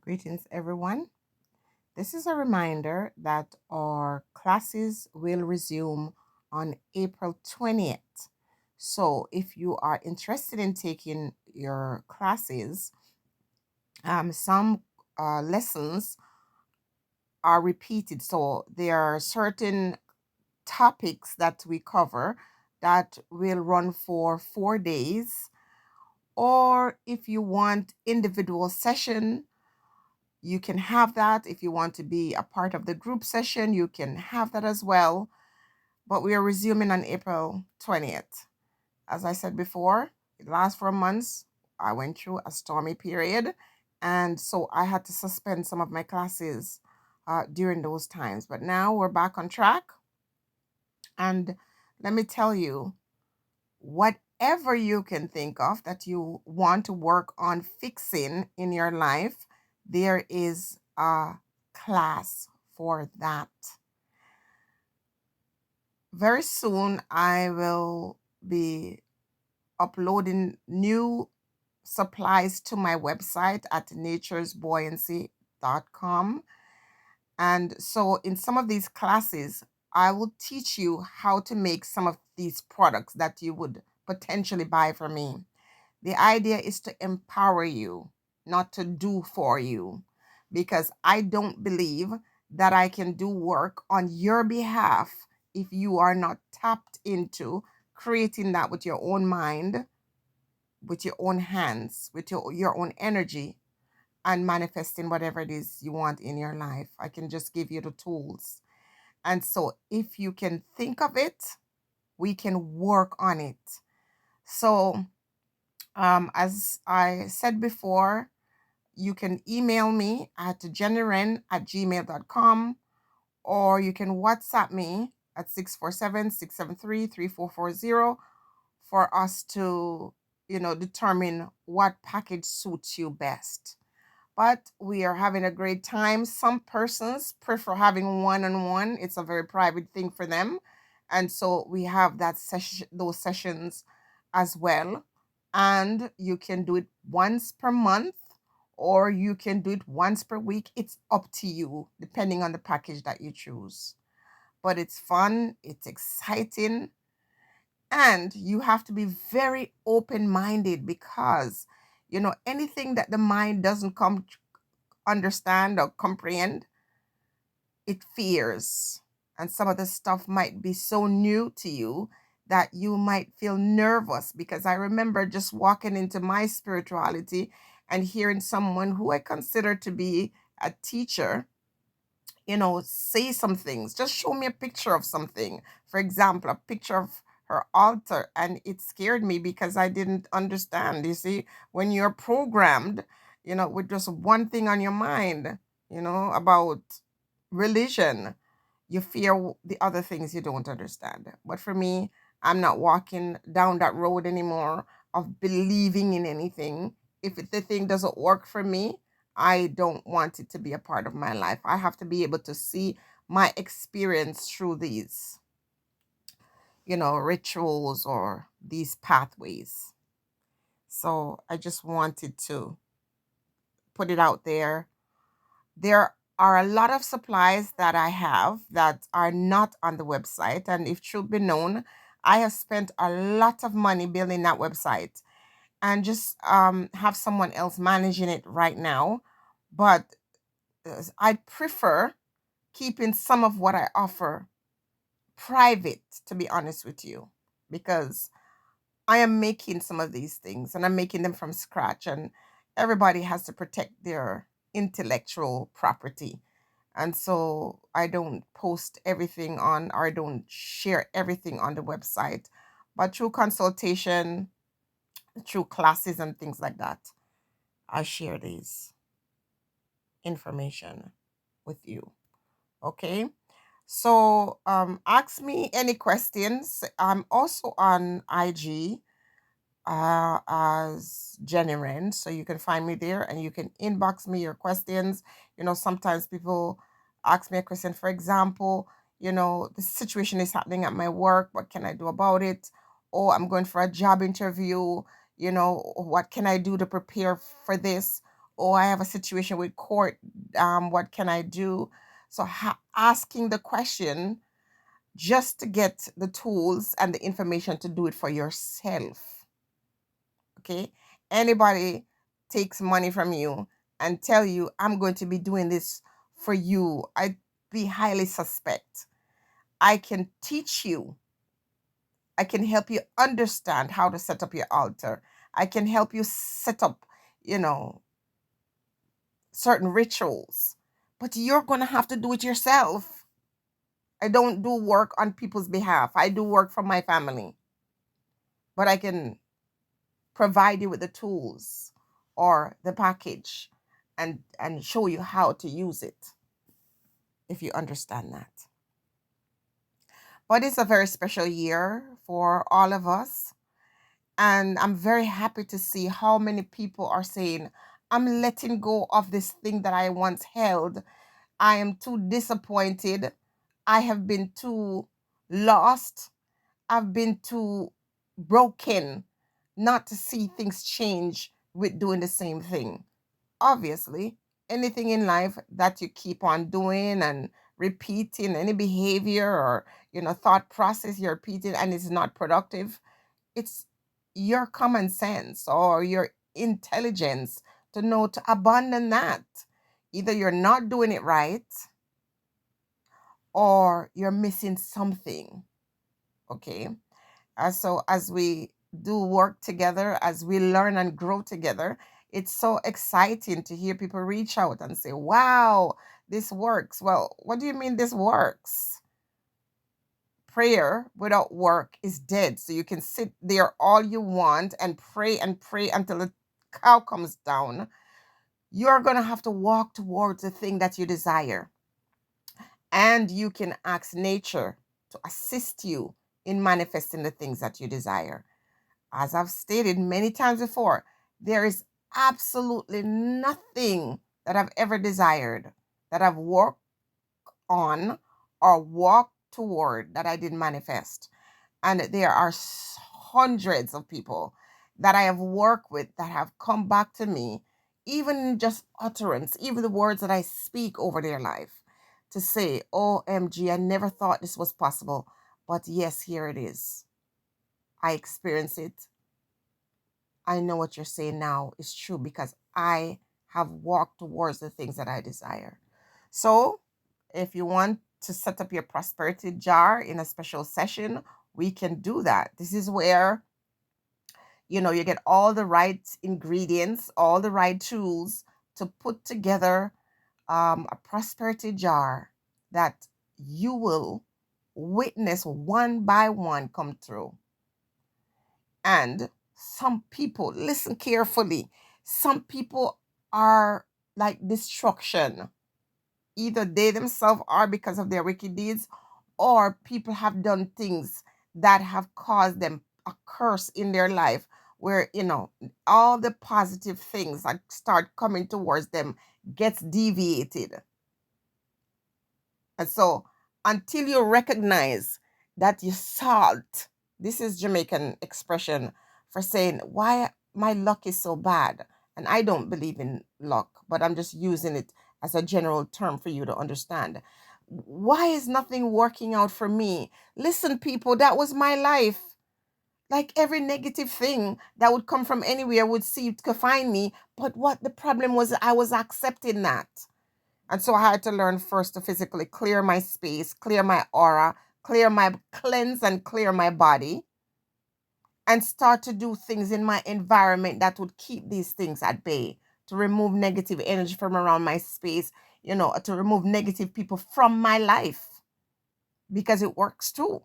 Greetings, everyone. This is a reminder that our classes will resume on April 20th. So, if you are interested in taking your classes, some lessons are repeated. So, there are certain topics that we cover that will run for 4 days. Or if you want individual session, you can have that. If you want to be a part of the group session, you can have that as well. But we are resuming on April 20th. As I said before, it lasts for months. I went through a stormy period, and so I had to suspend some of my classes during those times. But now we're back on track. And let me tell you, whatever you can think of that you want to work on fixing in your life, there is a class for that. Very soon, I will be uploading new supplies to my website at naturesbuoyancy.com. And so, in some of these classes, I will teach you how to make some of these products that you would potentially buy from me. The idea is to empower you, not to do for you, because I don't believe that I can do work on your behalf if you are not tapped into creating that with your own mind, with your own hands, with your own energy, and manifesting whatever it is you want in your life. I can just give you the tools. And so if you can think of it, we can work on it. So, as I said before, you can email me at jenniren@gmail.com, or you can WhatsApp me at 647-673-3440 for us to, determine what package suits you best. But we are having a great time. Some persons prefer having one-on-one. It's a very private thing for them. And so we have that session, those sessions as well. And you can do it once per month or you can do it once per week. It's up to you, depending on the package that you choose. But it's fun, it's exciting, and you have to be very open-minded because anything that the mind doesn't come understand or comprehend, it fears. And some of the stuff might be so new to you that you might feel nervous, because I remember just walking into my spirituality and hearing someone who I consider to be a teacher, say some things. Just show me a picture of something. For example, a picture of her altar. And it scared me because I didn't understand. You see, when you're programmed, with just one thing on your mind, about religion, you fear the other things you don't understand. But for me, I'm not walking down that road anymore of believing in anything. If the thing doesn't work for me, I don't want it to be a part of my life. I have to be able to see my experience through these, rituals or these pathways. So I just wanted to put it out there. There are a lot of supplies that I have that are not on the website. And if truth be known, I have spent a lot of money building that website and just have someone else managing it right now. But I prefer keeping some of what I offer private, to be honest with you, because I am making some of these things and I'm making them from scratch, and everybody has to protect their intellectual property. And so I don't post everything on, or I don't share everything on the website, but through consultation, through classes and things like that, I share these information with you. Okay. So ask me any questions. I'm also on IG as Jenny Wren. So you can find me there and you can inbox me your questions. Sometimes people ask me a question, for example, the situation is happening at my work. What can I do about it? Or I'm going for a job interview. What can I do to prepare for this? oh, I have a situation with court. What can I do? So asking the question just to get the tools and the information to do it for yourself. Okay. Anybody takes money from you and tell you, I'm going to be doing this for you, I'd be highly suspect. I can teach you. I can help you understand how to set up your altar. I can help you set up, you know, certain rituals. But you're going to have to do it yourself. I don't do work on people's behalf. I do work for my family. But I can provide you with the tools or the package and show you how to use it if you understand that. But it's a very special year for all of us. And I'm very happy to see how many people are saying, I'm letting go of this thing that I once held. I am too disappointed. I have been too lost. I've been too broken not to see things change with doing the same thing. Obviously, anything in life that you keep on doing and repeating, any behavior or thought process you're repeating and it's not productive, it's your common sense or your intelligence to know to abandon that. Either you're not doing it right or you're missing something. Okay. So as we do work together, as we learn and grow together, it's so exciting to hear people reach out and say, wow, this works. Well, what do you mean this works? Prayer without work is dead. So you can sit there all you want and pray until the cow comes down. You're going to have to walk towards the thing that you desire. And you can ask nature to assist you in manifesting the things that you desire. As I've stated many times before, there is absolutely nothing that I've ever desired that I've worked on or walked toward that I didn't manifest. And there are hundreds of people that I have worked with that have come back to me, even just utterance, even the words that I speak over their life, to say, OMG, I never thought this was possible. But yes, here it is. I experience it. I know what you're saying now is true because I have walked towards the things that I desire. So, if you want to set up your prosperity jar in a special session, we can do that. This is where you get all the right ingredients, all the right tools to put together a prosperity jar that you will witness one by one come through. And some people, listen carefully, some people are like destruction. Either they themselves are because of their wicked deeds, or people have done things that have caused them a curse in their life where, all the positive things that start coming towards them gets deviated. And so until you recognize that you salt, this is Jamaican expression for saying, why my luck is so bad. And I don't believe in luck, but I'm just using it as a general term for you to understand. Why is nothing working out for me? Listen, people, that was my life. Like every negative thing that would come from anywhere would see to find me. But what the problem was, I was accepting that. And so I had to learn first to physically clear my space, clear my aura, cleanse and clear my body, and start to do things in my environment that would keep these things at bay, to remove negative energy from around my space, to remove negative people from my life, because it works too.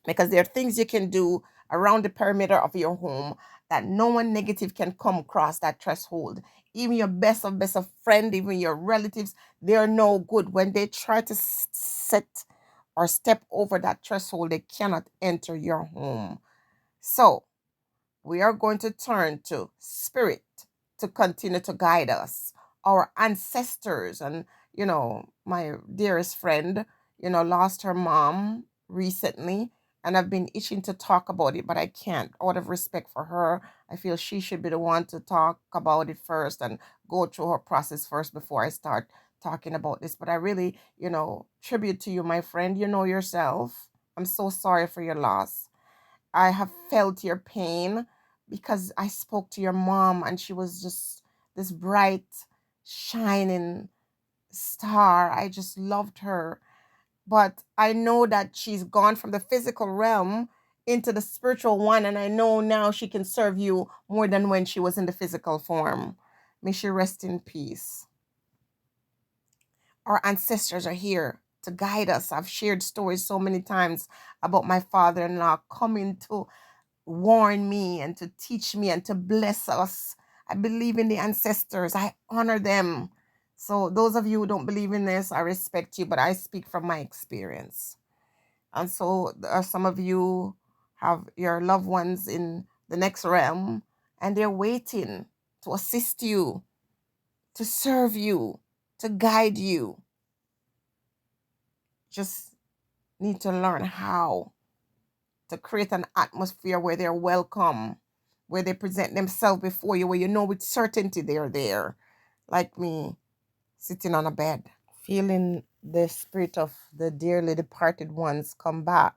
Because there are things you can do around the perimeter of your home that no one negative can come across that threshold. Even your best of friend, even your relatives, they're no good. When they try to set or step over that threshold, they cannot enter your home. So we are going to turn to spirit to continue to guide us, our ancestors. And my dearest friend lost her mom recently, And I've been itching to talk about it, but I can't. Out of respect for her, I feel she should be the one to talk about it first and go through her process first before I start talking about this. But I really, tribute to you, my friend. You know yourself. I'm so sorry for your loss. I have felt your pain because I spoke to your mom and she was just this bright, shining star. I just loved her. But I know that she's gone from the physical realm into the spiritual one. And I know now she can serve you more than when she was in the physical form. May she rest in peace. Our ancestors are here to guide us. I've shared stories so many times about my father in law coming to warn me and to teach me and to bless us. I believe in the ancestors, I honor them. So, those of you who don't believe in this, I respect you, but I speak from my experience. And so, some of you have your loved ones in the next realm and they're waiting to assist you, to serve you, to guide you. Just need to learn how to create an atmosphere where they're welcome, where they present themselves before you, where you know with certainty they're there, like me sitting on a bed, feeling the spirit of the dearly departed ones come back.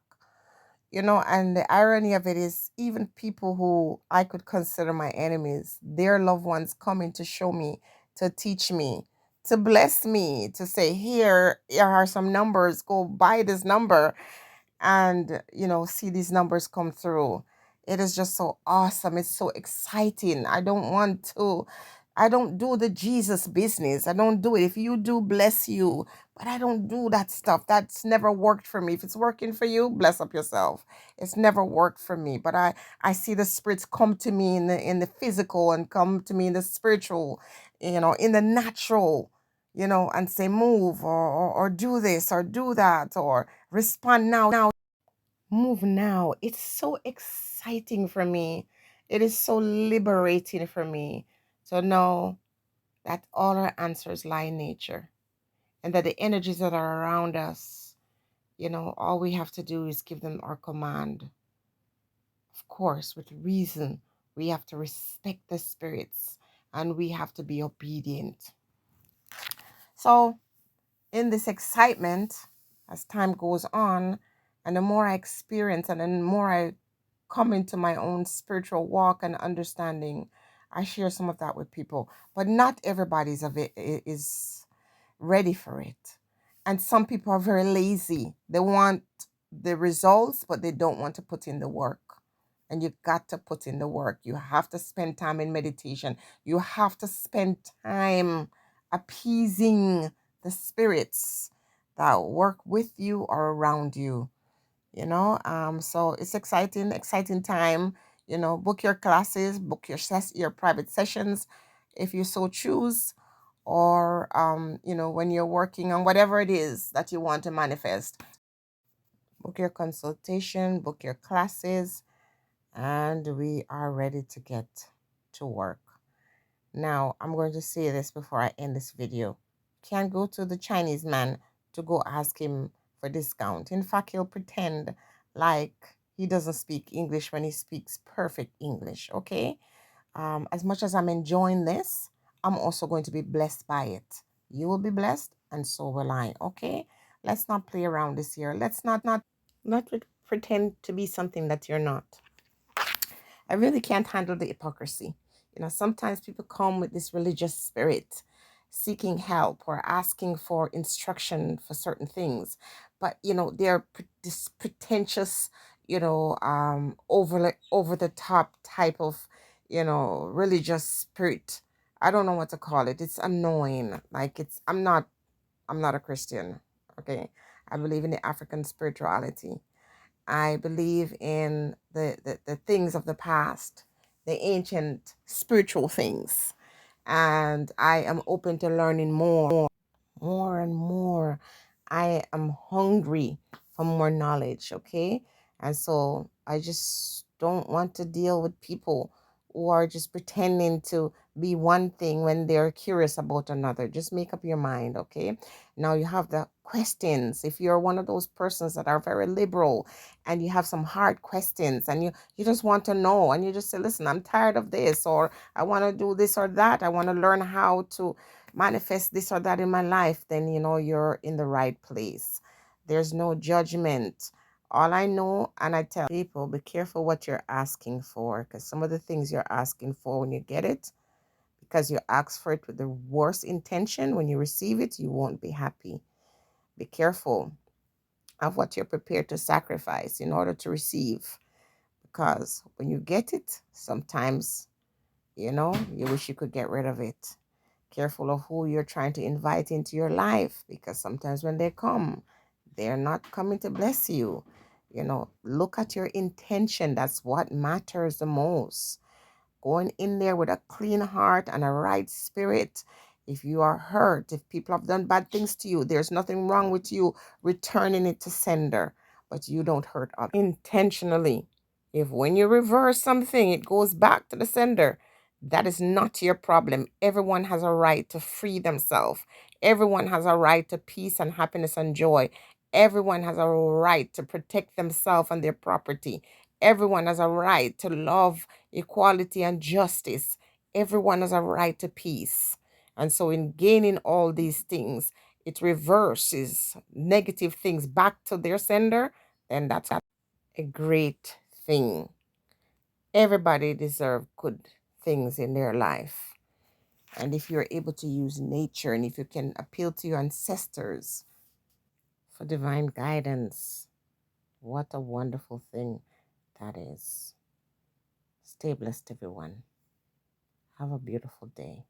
And the irony of it is, even people who I could consider my enemies, their loved ones coming to show me, to teach me, to bless me, to say, here are some numbers, go buy this number and see these numbers come through. It is just so awesome. It's so exciting. I don't do the Jesus business. I don't do it. If you do, bless you, but I don't do that stuff. That's never worked for me. If it's working for you, bless up yourself. It's never worked for me, but I see the spirits come to me in the physical and come to me in the spiritual, in the natural, and say move or do this or do that or respond now, move now. It's so exciting for me. It is so liberating for me to know that all our answers lie in nature and that the energies that are around us, all we have to do is give them our command. Of course, with reason, we have to respect the spirits and we have to be obedient. So, in this excitement, as time goes on, and the more I experience and the more I come into my own spiritual walk and understanding, I share some of that with people. But not everybody's of it is ready for it. And some people are very lazy. They want the results, but they don't want to put in the work. And you got to put in the work. You have to spend time in meditation. You have to spend time appeasing the spirits that work with you or around you. So it's exciting time. Book your classes, book your private sessions if you so choose, or when you're working on whatever it is that you want to manifest, book your consultation, book your classes, and we are ready to get to work. Now, I'm going to say this before I end this video. Can't go to the Chinese man to go ask him for discount. In fact, he'll pretend like he doesn't speak English when he speaks perfect English, okay? As much as I'm enjoying this, I'm also going to be blessed by it. You will be blessed, and so will I, okay? Let's not play around this year. Let's not pretend to be something that you're not. I really can't handle the hypocrisy. Sometimes people come with this religious spirit, seeking help or asking for instruction for certain things, but they're this pretentious, over the top type of, religious spirit. I don't know what to call it. It's annoying. Like I'm not a Christian. Okay, I believe in the African spirituality. I believe in the things of the past, the ancient spiritual things. And I am open to learning more and more. I am hungry for more knowledge, okay? And so I just don't want to deal with people who are just pretending to be one thing when they're curious about another. Just make up your mind, okay? Now you have the questions. If you're one of those persons that are very liberal and you have some hard questions and you just want to know and you just say, listen, I'm tired of this, or I want to do this or that. I want to learn how to manifest this or that in my life, then you know you're in the right place. There's no judgment. All I know, and I tell people, be careful what you're asking for, because some of the things you're asking for, when you get it, because you ask for it with the worst intention, when you receive it, you won't be happy. Be careful of what you're prepared to sacrifice in order to receive, because when you get it, sometimes, you wish you could get rid of it. Careful of who you're trying to invite into your life, because sometimes when they come, they're not coming to bless you. Look at your intention. That's what matters the most. Going in there with a clean heart and a right spirit. If you are hurt, if people have done bad things to you, there's nothing wrong with you returning it to sender, but you don't hurt others intentionally. If when you reverse something, it goes back to the sender, that is not your problem. Everyone has a right to free themselves. Everyone has a right to peace and happiness and joy. Everyone has a right to protect themselves and their property. Everyone has a right to love, equality, and justice. Everyone has a right to peace. And so, in gaining all these things, it reverses negative things back to their sender, and that's a great thing. Everybody deserves good things in their life. And if you're able to use nature and if you can appeal to your ancestors for divine guidance, what a wonderful thing that is. Stay blessed, everyone. Have a beautiful day.